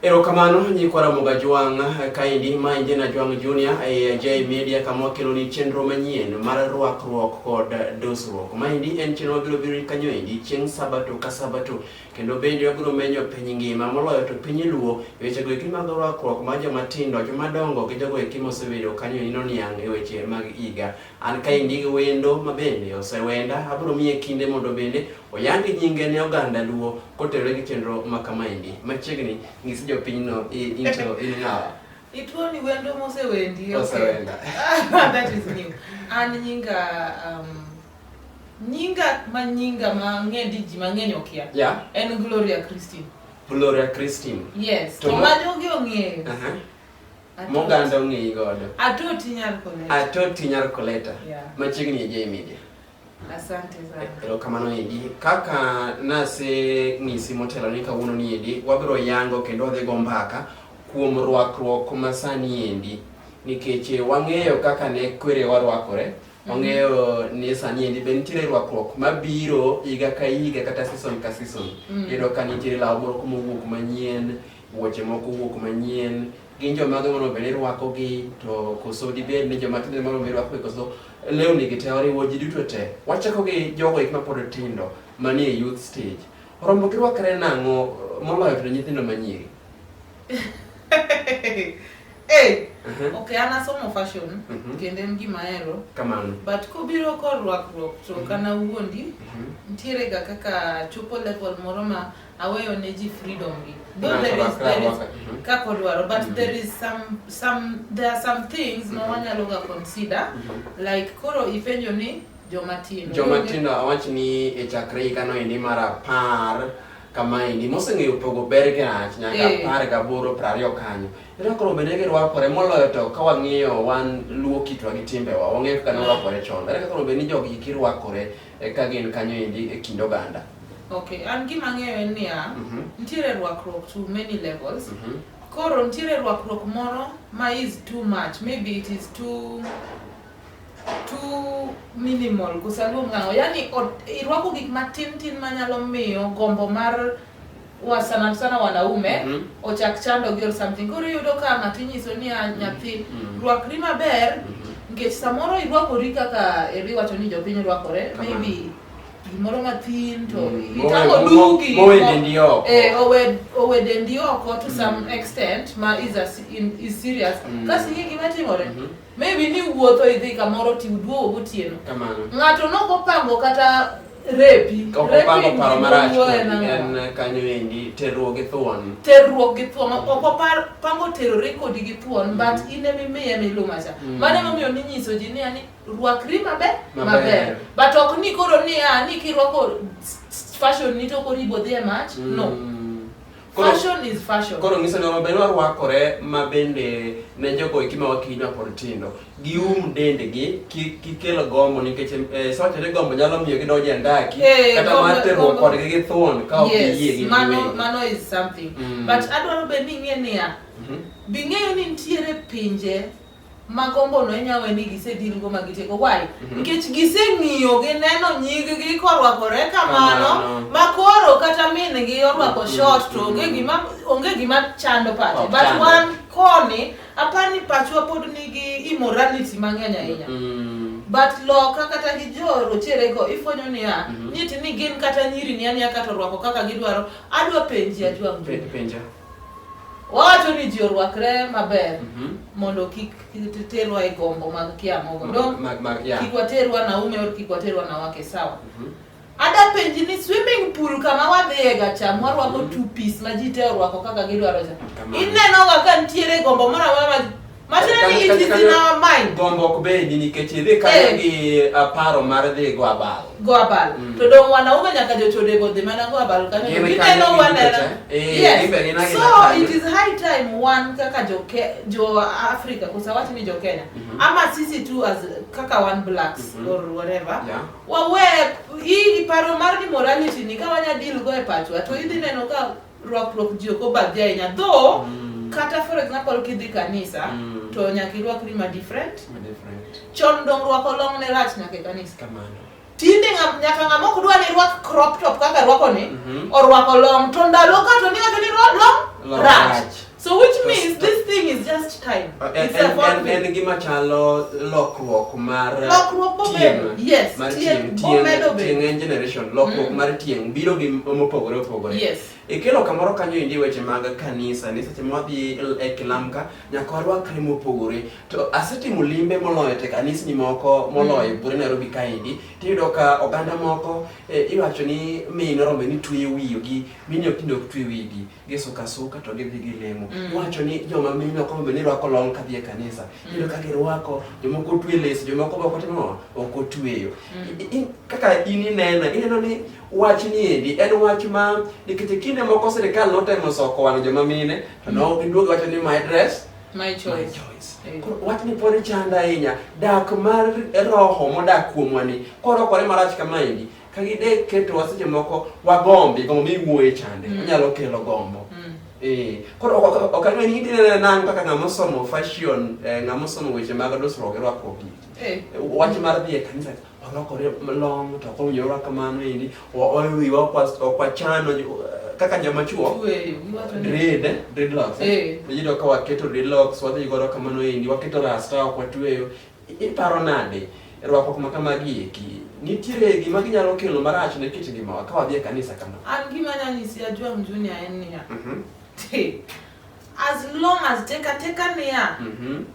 Ero kamano nyikwara muga juang kaindi ma injena juang junior J media kama kelo ni chenro manyien mar Rwakruok kod Dusruok. Ma indi en chenro biro biro kanyo indi chieng' sabato ka sabato kendo bende wabiro menyo piny ngima moloyo to piny luo weche go ekima mag Rwakruok ma joma tindo joma dongo gi jogo ekima osebedo kanyo ino niang' e weche mag iga. An kaindi wendo mabende osewenda abiro miye kinde mondo bende oyandi nyinge ne oganda luo kotenore gi chenro makama indi machiegni ngisi jopiny into inawa. Ituo ni wendo mosewendi. Osewenda. That is new. An nyinga mang'endi ji mang'eny okia. Yeah. En Gloria Christine. Gloria Christine. Yes. To majogi ong'eyo. Moganda ong'eyi godo. Atoti Nyarcolleta. Atoti Nyarcolleta. Yeah. Machiegni J media. Asante sana. Ero kamano indi kaka nase ng'isi motelo ni kawuono ni indi wabiro yango kendo wadhi go mbaka kuom rwakruok masani endi nikech wang'eyo kaka ne kwere warwakore. Wang'eyo ni sani endi be nitiere rwakruok mabiro higa ka higa kata season ka season. Iyudo ka nitiere law moro mowuok manyien, wuoche moko wuok manyien, gin joma mondo bende rwako gi to koso dibed ni joma tindo mondo bende rwako koso lewni gi te oriwo ji duto te. Wachako gi jogo ma pod tindo manie youth stage. Rombo ki rwakre nang'o moloyo to nyithindo manyiri? Okay, ana somo fashion kendo en gima ahero kamano, but kobiro kod rwakruok to kana wuondi ntiere ga kaka chopo level moro ma aweyo ne ji freedom gi. Though there is kako dwaro, but there are some things no wanyalo ga consider like koro ifenyo ni joma tindo awach ni e chakre kano indi mara par kama indi moseng'eyo pogo ber gi rach nyaka 18 20 kanyo. Ero koro bende gi rwakore moloyo to ka wang'iyo wan luo kitwa gi timbewa wang'eyo kaka rwakore chon. Ero koro bende jogi kirwakore ka gin kanyo indi e kind oganda. Okay, an gima ng'eyo en niya nitiere rwakruok to many levels. Koro nitiere rwakruok moro ma is too much, maybe it is too minimal kusaluo ng'ango, yani irwako gik matin manyalo miyo gombo mar sana wanaume ochak chando gi or something. Koro yudo ka ng'ato inyiso ni nyathi rwakri maber nikech samoro irwakori kaka iriwacho ni jopiny rwakore, maybe gimoro mathin to itango dugi owedendi oko to some extent ma is serious. Kasi gima timore maybe ni wuotho idhi kamoro ti uduogo gotieno ng'ato nokopango kata repi pango paro marach en kanyo endi terruok gi thuon oko pango terore kodi gi thuon but ine mimiye milumacha mane momiyo ni nyiso ji ni ani rwakri maber but ok ni koro ni kirwako fashion ni to koribo dhi mach no. Fashion is fashion. Koro ng'iso ni maber rwakore mabende ne jogo ekima wakinywa pod tindo gi dendgi kikelo gombo nikech sawachore gombo nyalo miyo gidonje ndaki kata mar terruok kodgi gi thuon ka ok yie gi mano is something but adwaro be ni ng'e niya bing'eyo ni nitiere pinje magombo no enyawe ni gisedilgo magiteko why nikech giseng'iyo gi neno nyigi korwakore kamano makoro kata min gi orwako short to onge gima chando pache but wan koni apani pachwa pod nigi immorality mang'eny ahinya but loka kata gi jo rochere go ifonyo niya nyiti ni gin kata nyiri ni ania kata rwako kaka gidwaro. Adwa penji ajwa penja wacho ni ji orwakre maber mondo kik terwa e gombo mag kiamogo no kik waterwa naume or kik waterwa na wake sawa. Ada penji ni swimming pool kama wadhiye ga cham warwako two piece ma ji te orwako kaka gidwaro cha ineno ga ka ntiere gombo moro machina ni it is in our mind gombo ok bedi nikech idhi kanyo gi paro mar dhi go abal to dong wanaume nyaka jochode go dhi mana go abal kanyo ineno wanena so it is high time one kaka jo Africa kusawati ni jo Kenya ama sisi tu as kaka one blacks or whatever wawe hii paro mar ni morality ni kama nya deal go e pachwa to idhi neno ka rwakruok ji ko badhi ahinya though kata for example kidhi kanisa to nyaka irwakri ma different chon dong rwako long ne rach nyaka kanisa kamano tinde nyaka ng'amok dwa ni rwak crop top kaka rwako ni orwako long to ndalo ka to ni wacho ni long rach. So which means this thing is just time. It's a fun thing. En gima chalo lokruok mar tieng. Yes, tieng en generation. Lokruok mar tieng biro gi mopogore. Yes. Ikelo kamoro kanyo indi weche mag kanisa, ni seche modhi e kilamka nyaka warwakre mopogore. To asetimo limbe moloyo te kanisni moko moloyo bure Nairobi kaendi. Tiyudo ka oganda moko iwacho ni mino rombe ni tweyo wigi, mini ok twe wigi, gisuka to gidhi gilemo. Iwacho ni joma mino kombe ni rwako long kadhi e kanisa. Iyudo ka girwako, jomoko twe les, jomoko boko timo ok otweyo. Kaka ineno ni wach ni endi en wach ma nikech kinde moko sirikal notemo soko wang' joma mine to no giduogo wacho ni my dress my choice. Wach ni podi chanda ahinya dak mar roho modak kuomwa ni korokore marach kama endi ka gide keto seche moko wagombi wuoye chande onyalo kelo gombo. Koro okang'e ni idine nang kaka ng'ama somo fashion, ng'ama somo weche mag dusruok gi rwakruok. Wach mar dhi e kanisa orokore long to konyo kamano endi wiwa okwachano kaka joma chuo dreadlocks. Iyudo ka waketo dreadlocks wadhi godo kamano endi, waketo rasta okwatweyo. Iparo nade rwakruok ma kamagi eki nitiere gima ginyalo kelo marach ne kit ngimawa ka wadhi e kanisa kama? An gima nyanyisi Ajwang' Junior en niya, as long as teka niya,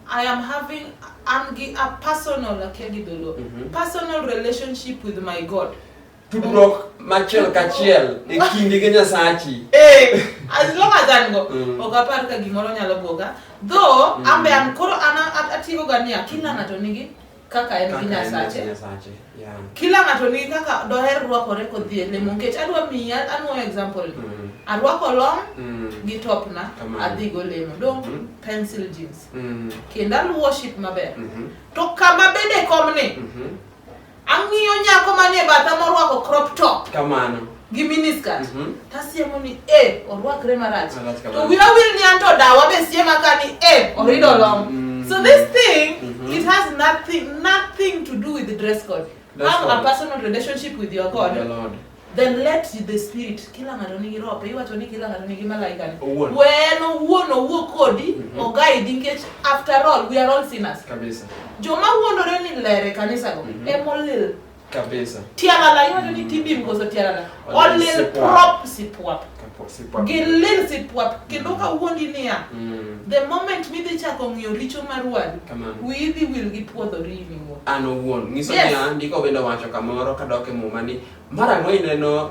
I am having a personal relationship with my God. Tudruok machiel kachiel e kindi gi Nyasachi. As long as an go okapar ka gimoro nyalo boga, though ambe an koro atigo ga niya kila ng'ato nigi kaka en gi Nyasache. Kila ng'ato nigi kaka doher rwakore kodhi e lemo, nikech adwa miya anwo example. Arwako long gi top na adhi go lemo dong pencil jeans. Kendo worship maber. To kama bede komni ang'iyo nyako manie batha morwako crop top kamano gi miniskirt. Tasiemo ni orwakre marach. To wira wil ni anto dawa be siema ka ni orido long. So this thing it has nothing to do with the dress code. Have a personal relationship with your God. Then let the spirit kila ng'ato nigi rope, iwacho ni kila ng'ato nigi malaika ni weno wuo kodi o guide, nikech after all we are all sinners kabisa. Joma wuondore ni lere kanisa go emolil kabisa. Tiarala iwacho ni tibi mkoso tiarala olil prop sipwap gilil sipwap kendo ka wuondi niya the moment midhi chako ng'iyo richo mar wadu widhi wil gi puodhori iwingo an owuon nyiso niya ndiko bende wacho kamoro kadok e muma ni mara ng'o ineno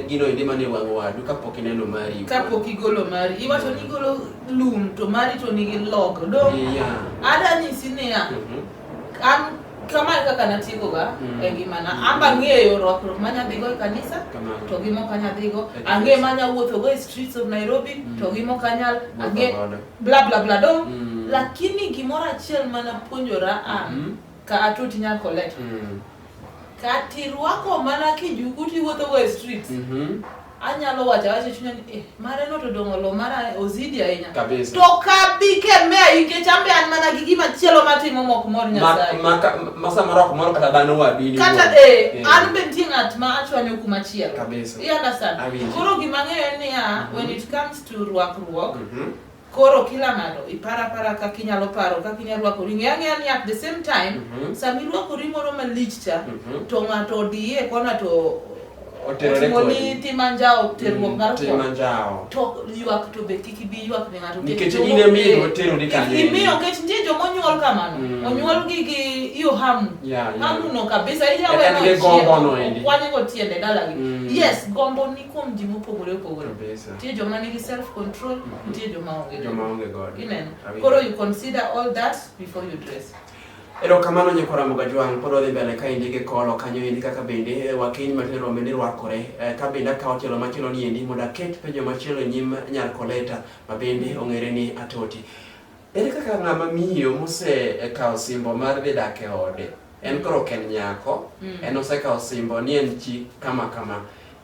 gino endi mane wang' wadu kapok ineno mari kapok igolo mari iwacho ni igolo lum to mari to nigi log do ada nyisi niya an kama kaka natiko ga ngimana amba ng'eyo rwakruok manya dhigo e kanisa to gi moko anya dhigo ang'e manya wuotho go e streets of Nairobi to gi moko anyal ang'e bla bla bla do lakini gimoro achiel mana puonjora ka Atoti Nyarcolleta kati rwako mana kijuku ti wuotho go e streets anyalo wacha chunya ni mare no to dongolo mara ozidi ahinya kabisa. To kabike mea inge chambe an mana gigi machielo matimo mok mor Nyasaye masa maroko moro kata dhano wadini kata an bentie ng'at ma achwanyo kuma chielo kabisa. You understand? Koro gima ng'eyo ni when it comes to rwakruok koro kila ng'ato ipara kaka inyalo paro kaka inyalo rwakori ng'eyo ni at the same time sami rwakori moro malich cha to ng'ato odiye kona to otimoni timanjao terruok mar timanjao to yuak to be kiki bi yuak ne ng'ato nikech ine miyo otero ni kanyo imiyo nikech nitie joma onyuol kamano onyuol gi iyo hamu no kabisa iya wena ge gombo no endi kwani go tiende dalagi yes gombo ni kuom ji mopogore nitie joma nigi self control nitie joma onge god ineno koro you consider all that before you dress. Erokamano nyakora Ajwang' pod wadhi mbele ka indi gi kolo kanyo endi kaka bende wakiny matero rombe ni rwakore ka bende akawo tielo machielo ni endi mondo aket penjo machielo nyim Nyarcolleta ma bende ong'ere ni Atoti. Ere kaka ng'ama miyo mose kawo simbo mar dhi dak e ode en koro ken nyako en osekawo simbo ni en chi kama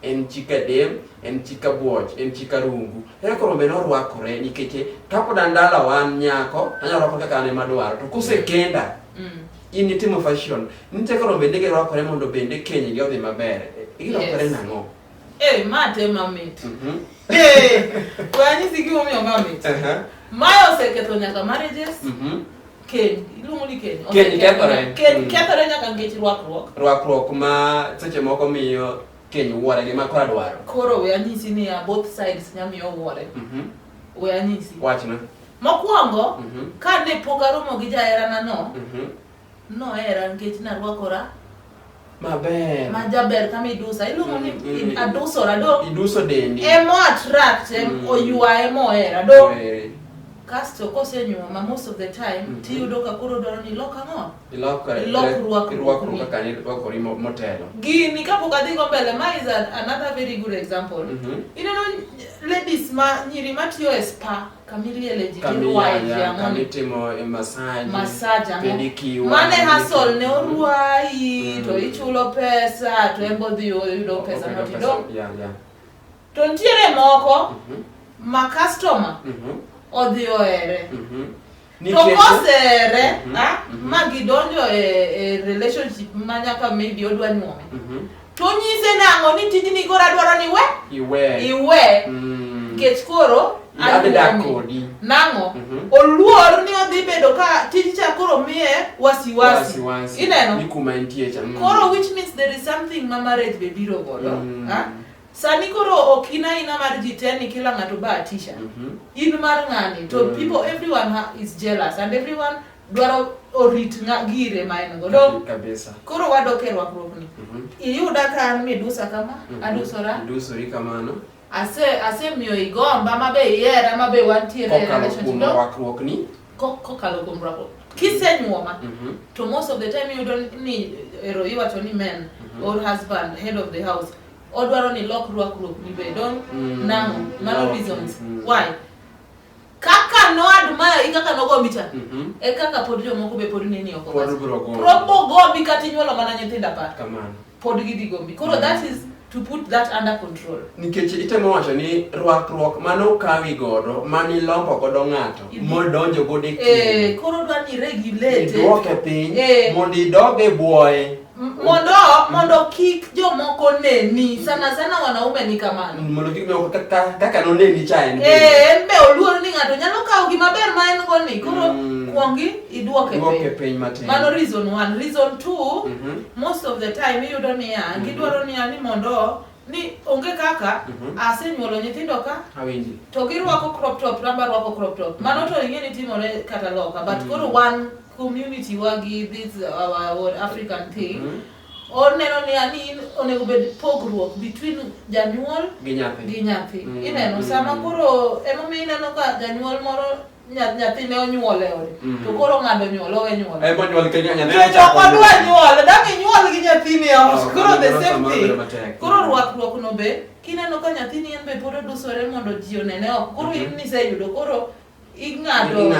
en chi kadem en chi kabuoch en chi karungu ere koro rombe no rwakore nikech kapod andala wan nyako anyalo rwako kaka ane madwaro to kosekenda in itimo fashion nitie koro bende gi rwakore mondo bende kenyi gi odhi maber igirwakore nang'o? Mate mamit. Kwani siki omiyo mamit. Mayo oseketho nyaka marriages. Ken, iluongo ni Ken. Ken kethore. Ken kethore nyaka nikech rwakruok ma seche moko miyo Ken wuore gima kora dwaro. Koro we anyisi ni both sides nyamiyo wuore. We anyisi. Wachna. Mokwongo, ka ne pok aromo gi jaherana no era nikech narwakora maber. Ma jaber kama idusa. Iluongo ni adusora do. Iduso dendi. Emo attract, oyua emo era do. Kasto kosenyuoma most of the time tiyudo ka koro dwaro ni lok ang'o? Ilok rwakruok kaka rwakori motelo. Gini kapok adhi go mbele, ma is another very good example. Ineno ladies nyiri matiyo e spa kamiliele ji kendo wide kamitimo massage pedicure mane hustle ne orwai to ichulo pesa to embo dhi yudo pesa motido. To ntiere moko ma customer odhi ohere. To kosere ma gidonjo e relationship ma nyaka maybe odwa nyuome. To nyise nang'o ni tijni koro adwaro ni iwe. Kech koro nang'o oluor ni odhi bedo ka tij cha koro miye wasiwasi. Ineno? Koro which means there is something ma marriage be biro godo. Sani koro okina ina mar jiteni kila ng'ato ba atisha. In mar ng'ani to people, everyone is jealous and everyone dwaro orit gire ma en godo. Koro wadoke rwakruok ni. Iyuda ka an midusa kama, adusora. Idusori kamano. Ase miyo igomba mabe yera mabe wantiere relationship. Rwakruok ni kokalo kuom rwakruok. Kisenyuoma to most of the time you don't need iwacho ni men or husband, head of the house. Odwaro ni lok rwakruok ni be don nang'o mano reasons why kaka no admire kaka no go micha e kaka pod jomoko be pod nini oko propo gombi kati nyuolo mana nyithinda par kamano pod gidhi gombi. Koro that is to put that under control. Nikech itemo wacho ni rwakruok mano kawi godo mani lombo godo ng'ato modonjo godo e koro dwa ni regulate duoke piny mondo idoge buoye mondo kik jomoko neni sana wanaume ni kamano mondo kik moko kaka no neni cha en be oluor ni ng'ato nyalo kawo gima ber ma en go ni koro kuongi iduoke piny matin. Mano reason 1. Reason 2, most of the time iyudo ni gidwaro ni mondo ni onge kaka asenyuolo nyithindo ka awinji to girwako crop top, ramba rwako crop top. Mano to ing'e ni timore kata loka, but koro one community wagi this our African thing oneno ni ani onego bed pogruok between janyuol gi nyathi. Ineno sama koro emomiyo ineno ka janyuol moro nyathine onyuole ode to koro ng'ado nyuolo we nyuolo nyuol ke nyathine to kodwa nyuol dang' nyuol gi nyathine koro the same thing. Koro rwakruok no be kineno ka nyathini en be pod odusore mondo ji onene oko koro in niseyudo koro ing'ado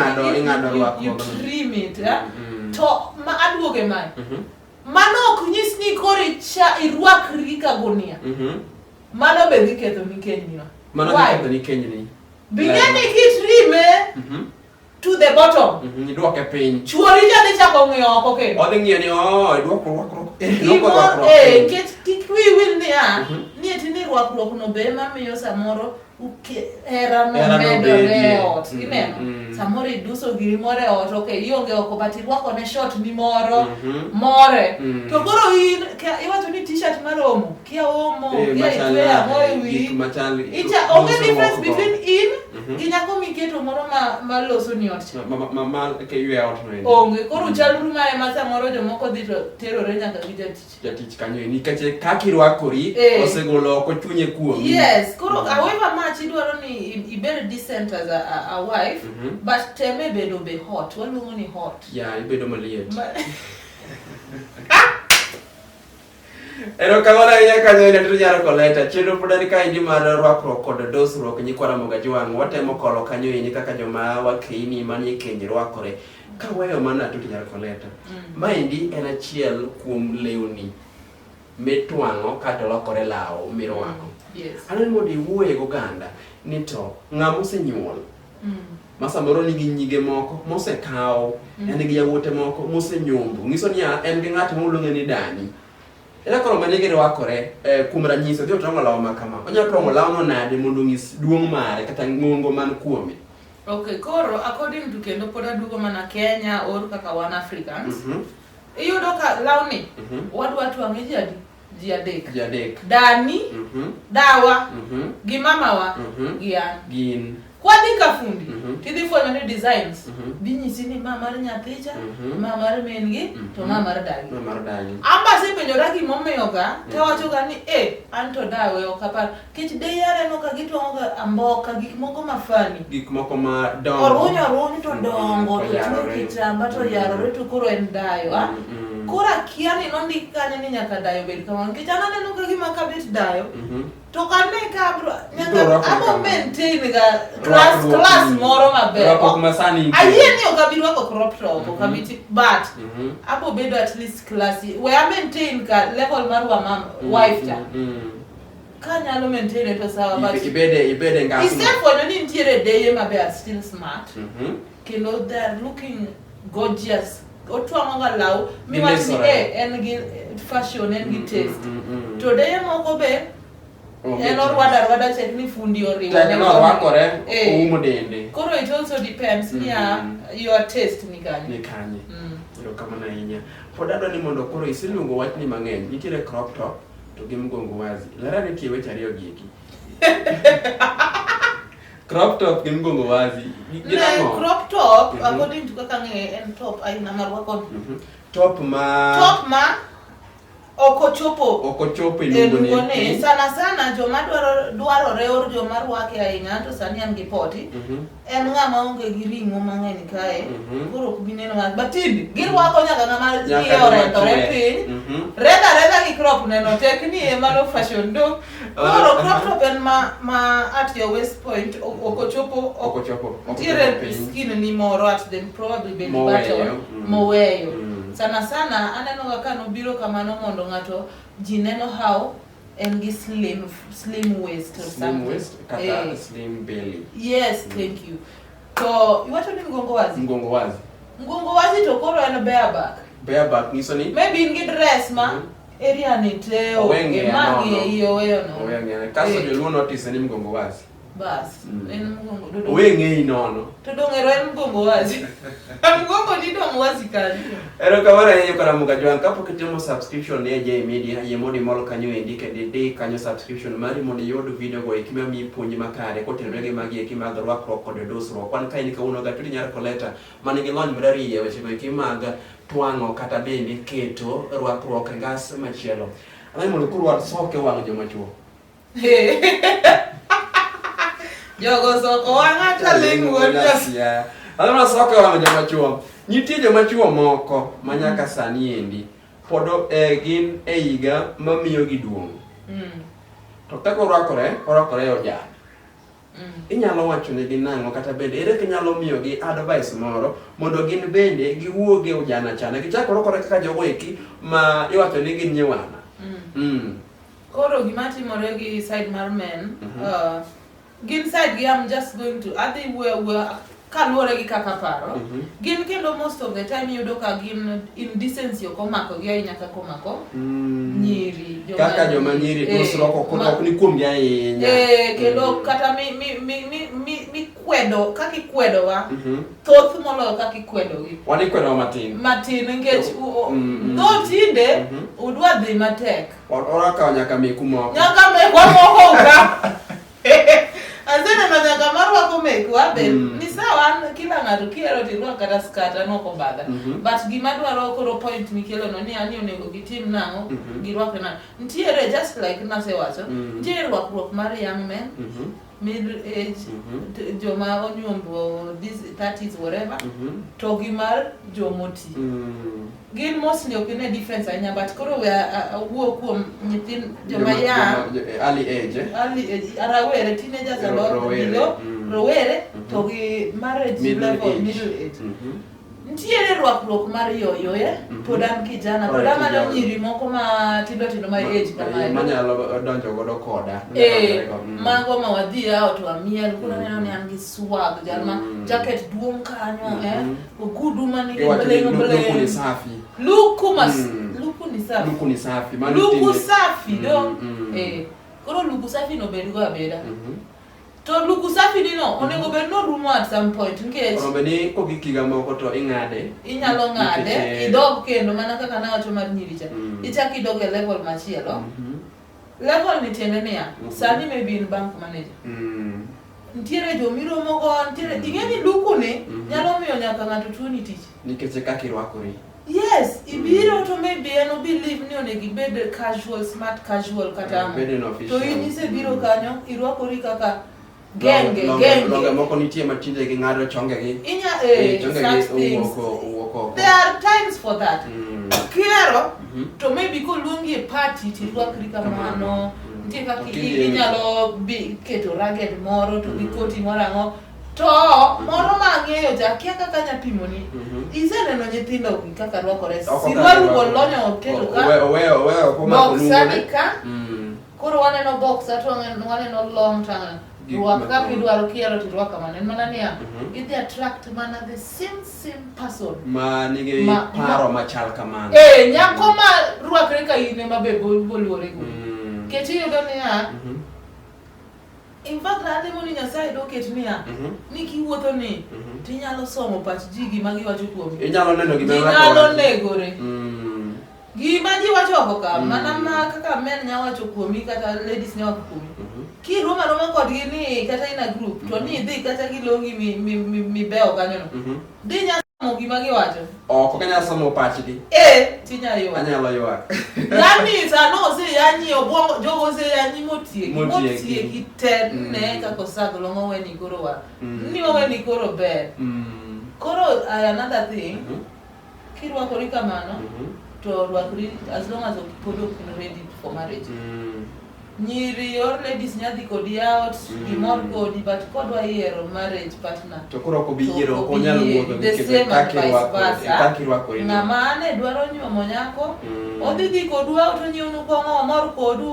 rwakruok you trim it to ma aduoge mai mano ok nyis ni koro irwakri ka gunia mano be dhi ketho ni kenyno. Mano dhi ketho ni kenyni bingeni kitrime to the bottom iduoke piny chuori jani chako ng'iyo oko kendo odhi ng'iyo ni iduoko rwakruok kik wi wil ni etini rwakruok no be mamiyo samoro hera no medore ot. Ineno samoro iduso giri moro e ot ionge oko but irwako ne short ni moro more to koro iwacho ni t-shirt maromo kia omo kia itweya moe wi onge difference between in gi nyako miketo moro maloso ni ot onge. Koro chalru mae ma samoro jomoko dhi to terore nyaka gi jatich kanyo nikech kaka irwakori osegolo oko chunye kuomi. Yes, koro however much idwaro ni ibed decent as a wife but teme bedo be hot. Waluongo ni hot. Ibedo maliet. Ero kamana ya kanyo ina tutu Nyarcolleta chenro podani ka indi mar rwakruok kod dusruok nyikwara Mogajwang' watemo kolo kanyo ini kaka joma wakeini manie kenje rwakore ka weyo mana tutu Nyarcolleta. Maendi en achiel kuom lewni mitwang'o kata lokore law mirwako. Aneno mondo iwuoye goganda ni to ng'ama osenyuol masamoro nigi nyige moko mosekawo en gi yawuote moko mosenyombo ng'iso ni en gi ng'at moluongo ni dani ila koro mane gi rwakore kuom ranyisi odhi otongo law makama onyalo tongo law no nade mondo ng'is duong' mare kata ng'ongo man kuome. Okay, koro according to kendo pod aduogo mana Kenya or kaka wan Africans, iyudo ka lawni wadwa twang'e ji adek. Dani, dawa, gi mamawa, gi an. Gin. Kwadi ka fundi, tidhi fwenyo ni designs, binyisi ni ma mar nyathicha, ma mar mengi, to ma mar dani. Amba sepenjora gimomiyo ga, tawacho ga ni anto dawe ok apar. Kech de yare no ka gitwang'o ga amboka, gik moko mafani. Gik moko ma dongo. Orunyo to dongo, to tuwe kitamba to yarore to koro en dayo. Kora kiani nondik kanyo ni nyaka dayo bed kamano. Kech ananeno ka gima kabit dayo. To kane ka nyaka abo maintain ga class moro maber. Rwakruok masani. Ayie ni ok abi rwako crop top, ok abi but abo bedo at least classy. We are maintain ka level mar wife ta. Ka nyalo maintain to sawa but ibede ngasma. Except for ni ntiere deye maber still smart. Kendo they are looking gorgeous. Otwang'o ga law miwachi ni en gi fashion en gi taste. To deye moko be en orwada check ni fundi oriwo. Tani no rwakore oumo dende. Koro it also depends ni your taste ni kanye. Ero kama na inya. Pod adwa ni mondo koro isiluongo wach ni mang'eny. Nitiere crop top to gi mgongo wazi. Lara ni tie weche ariyo gi iki. Crop top gi mgongo wazi. Crop top according to kaka ng'e en top aina mar rwako. Top ma okochopo ilungone sana joma dwarore or joma rwake ahinya to sani an gi poti en ng'ama onge gi ring'o mang'eny kae koro ok bineno batindi girwako nyaka ng'ama orentore piny reda gi crop neno tek ni ema lo fashion do koro crop top en ma at your waist point okochopo ntiere skin ni moro at them probably belly button moweyo sana aneno ga kanobiro kamano mondo ng'ato ji neno how en gi slim waist or something. Kata slim belly. Yes, thank you. To iwacho ni mgongo wazi to koro en bareback ngiso ni maybe in gi dress ma area ni te magi iyo weyo no owenge kaso joluo notice ni mgongo wazi bas en mgongo owenge inono to dongero en mgongo wazi mgongo ni dong wazi kali ero kamara yenyo kana mukajwan kapok itimo subscription ne J Media yemodi molo kanyo indike de kanyo subscription mari mondo yud video go ikima mi puonj makare kotenore gi magi ekima rwakruok kod dusruok kwan kaini ka uno gatudi Nyarcolleta manigi lony mrariye weche go ikimaga twang'o kata bende keto rwakruok ngas machielo anai mondo kurwa soke wang' joma chuo jogo soko wang'ata ling wonja alama soke wang' joma chuo nitie joma chuo moko manyaka sani endi podo gin higa mamiyo gi duong' to kaka orwakore ojan inyalo wacho ne gi nang'o kata bende ere kinyalo miyo gi advice moro mondo gin bende giwuoge ojana chana gichako rwakore kaka jogo eki ma iwacho ni gin nyewana. Koro gima timore gi side mar men gin side gi I'm just going to adhi where kaluore gi kaka paro gin kendo most of the time yudo ka gin indecency okomako gi ahinya kaka omako nyiri joma nyiri dusruok ok ni kuom gi ahinya kendo kata mi kwedo kaka ikwedo wa thoth moloyo kaka ikwedo gi wani kwedo matin nikech no tinde udwa dhi matek oraka nyaka meku moko uka azena na nyaka marwako meku abe ni sawa kila ng'ato kiero tirwako kata skata noko badha but gima dwaro koro point mikelo no ni ani onego gitim nang'o girwako na ntiere just like nasewacho ntiere rwakruok mar young men middle age joma onyuombo this 30s whatever to gimar jomoti gin mostly okine difference ahinya but koro we wuo kuom nyithin joma young early age arawere teenagers rowere to gi marriage level middle age ntiere rwakruok mar yoyoye pod an kijana pod amano nyiri moko ma tindo ma age kama manyalo donjo godo koda mago ma wadhi out to amiel kuna neno ni an gi swag jalma jacket duong kanyo ogudu mani bleng look luku ni safi. Luku ni safi. Luku safi do. Koro luku safi no bedo abeda. To luku safi ni no onego bed no rumo at some point nkech. Onego ni ko gikiga moko to ingade. Inyalo ngade, idog kendo mana kaka na wacho mar nyiricha. Ichak idog e level machielo. Level ni tiende niya. Sani maybe in bank manager. Ntiere jomiro mogo, ntiere ingeni luku ni nyalo miyo nyaka ng'ato tuoni tich. Nikech kaka irwakori. Yes, ibiro to maybe no believe ni onegi bed casual, smart casual kata to inise biro kanyo irwakori kaka genge. Longe moko nitie matinde gi ng'ado chonge gi. There are times for that. Kiero to maybe ko luongi e party ti rwakri kamano. Nitie kaka inyalo keto ragged moro to gi koti moro ang'o. To moro mang'eyo jakia kaka nyapimoni. Iseneno nyithindo kaka rwakore. Sirwaru bolonyo keto ka. Boxer ka. Koro waneno boxer to waneno long tanga. Rwaka kidwaro kiero to rwaka mana. Mana niya. Idhi attract mana the same person. Ma nigi paro machal kamano. Nyako ma rwakre ka in ema be boluore go. Keti yudo niya. In fact, rade moni Nyasaye do ket niya. Ni kiwuotho ni tinyalo somo pach ji gima giwacho kuom. Inyalo neno gima inyalo negore. Gima ji wacho oko ka mana ma kaka men nyawacho kuomi kata ladies nyawacho kuomi. Ki roma kodgi ni kata in a group to ni dhi kata gilongi mi beo kanyo no. Dhi nyamo gima giwacho. Oko kanya somo pachgi. Tinya yo. Anyalo ywak. Yani sano se yanyi obwongo jogo se yanyi motie kitene kako sagolo ngoweni koro wa. Ni ngoweni koro ber. Koro another thing. Kirwakori kamano to rwakri as long as okipodo ready for marriage. Nyiri or ladies nyadhi kodi out, gimor kodi, but kodwa yiero marriage partner. To koro ko biyiero ko nyalo wuotho nikech kaka irwakori. Ng'ama ane dwaro nyuomo nyako, odhi dhi kodwa to nyiewnu kong'o omor kodu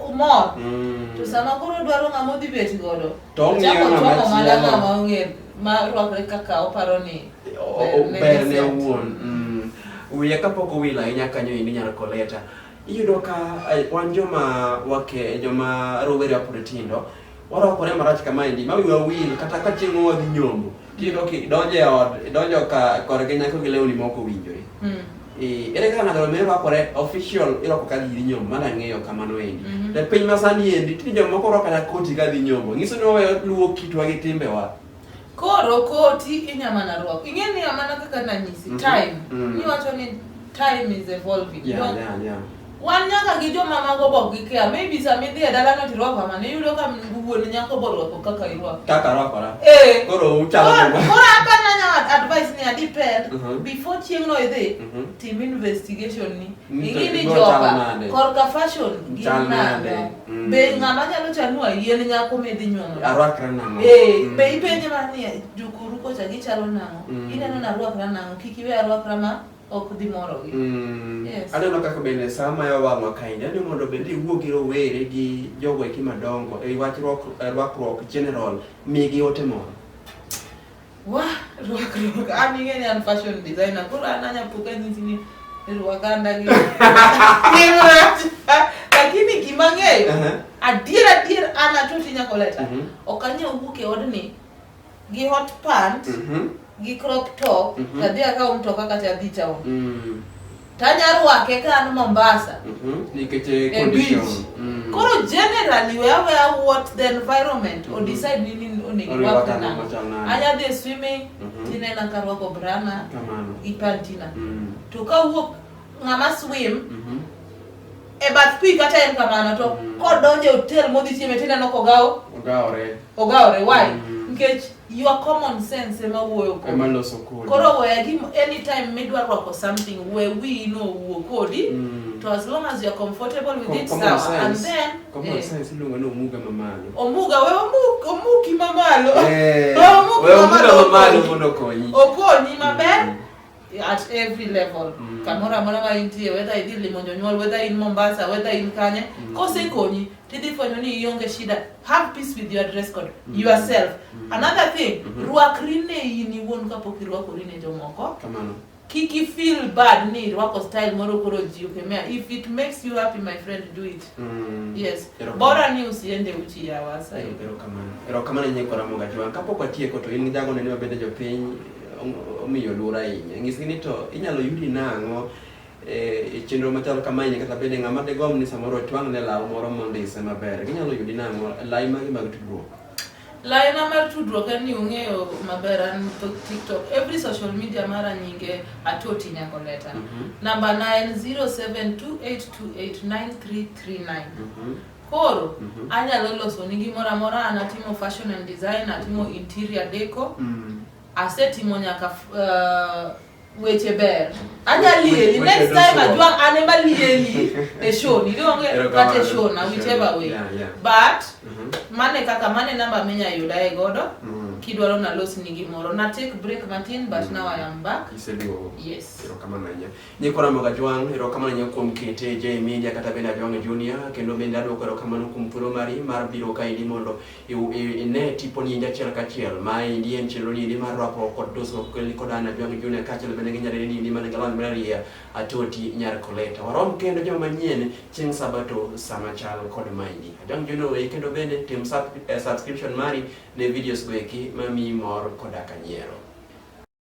umor. To sama koro dwaro ng'ama odhi bet godo. To ng'iyo ng'ama ong'e ma rwakre kaka oparo ni ber ne wuon. Wiya kapok owil ahinya kanyo indi Nyarcolleta. Iyudo ka wan joma rowere apod tindo warwakore marach kama endi ma wiwa wil kata ka chieng' wadhi nyombo tiyudo ki donjo ka korgi nyako gi lewni moko winjore. Ere kaka ng'ato rwakore official irwako ka dhi nyombo mana ng'eyo kamano endi. To piny masani endi tinde jomoko rwako kata koti ka dhi nyombo. Nyiso ni waweyo luwo kitwa gi timbewa. Koro koti inyamana rwako. Ing'eni amana kaka nanyisi time. Ni wacho ni time is evolving. Yeah. Wan nyaka gi joma mago bok gi kia. Maybe sami dhi e dalano tirwako kamano. Iyudo ka wuon nyako borwako kaka irwako. Kaka rwakora. Koro uchalo kama. Koro hapa nanya advice ni depend. Before chieng' no idhi, team investigation ni. Ingini joba. Korka fashion. Ginade. Be ng'ama nyalo chanua yien nyako medhi nyuomo. Arwakra nang'o. Be ipenje mani jukuru kocha gichalo nang'o. Ineno na arwakra nang'o. Kikiwe arwakra ma ok dhi moro gi. Yes. Aneno kaka bende sama ya wang'o kainde ni mondo bende iwuo gi rowere gi jogo eki madongo e wach rwakruok general migi ote moro. Rwakruok an ing'eni an fashion designer koro ananya puka nyisi ni rwakanda gi. Lakini gima ng'eyo adier an Atoti Nyarcolleta ok anyal wuok e odni gi hot pant gi crop top tadhi akaw mtoka kata adhi town. Tanya rwake ka an Mombasa. Nikech condition. Koro generally wherever what the environment or decide nini onegi rwako nang'o. Anya dhi swimming tinena ka rwako brana gi pantina. To ka wuok ng'ama swim e bath pi kata en kamano to kodonje hotel modhi chieme tineno kogawore. Why? Nikech your common sense ema wuoyo ko. Ema loso kodi. Koro where anytime midwa rwako something where we know wuo kodi to as long as you are comfortable with it sawa and then common sense ilunga no omuga mamalo. Omuga we omuki mamalo. Omuga mamalo mondo konyi. Okonyi maber at every level. Kamora mora ma intie whether idhi limo jonyuol, whether in Mombasa, whether in Kanye, kose konyi tidhi fwenyo ni ionge shida. Have peace with your dress code yourself. Another thing, rwakri ne in iwuon kapok irwakori ne jomoko. Kamano. kiki feel bad ni rwako style moro koro ji ukemea. If it makes you happy my friend, do it. Yes. Bora ni usiende uchi ya wasa. Ero kamano nyekora moga jwan kapok watieko to in jago ne mabede jopiny omiyo lura ng'isgi ni to inyalo yudi nang'o chenro machal kamae kata bende ng'ama de gom ni samoro twang ne law moro mondise maber ginyalo yudi nang'o lai magi mag tudruok. Lai na mar tudruok en ni ung'eyo maber an TikTok, every social media mara nyinge Atoti Nyarcolleta. Number 9072828939. Koro anyalo loso ni gimoro amora, anatimo fashion and design, atimo interior deco, asetimo nyaka weche ber. Anyalieli next time ajwang anema lieli e show ni donge kate show na whichever way. But mane kaka mane namba menya yuda e godo kidwaro na los ni gimoro na take break matin, but now I am back. Yes. Ero kamano nya. Nyekora moga jwang ero kamano nya kuom kete je media kata benda jwang junior kendo benda adwoko ero kamano kuom thuolo mari mar biro kaidi mondo ne tipo ni achiel kachiel ma indien chenro ni mar Rwakruok kod Dusruok kod ana jwang junior kachiel bende nyare ni mane galan maria Atoti Nyarcolleta. Warom kendo joma manyien chieng' Sabato sama chal kod maidi. Jwang junior we kendo bende tim subscription mari ne videos go eki mami mor koda ka nyiero.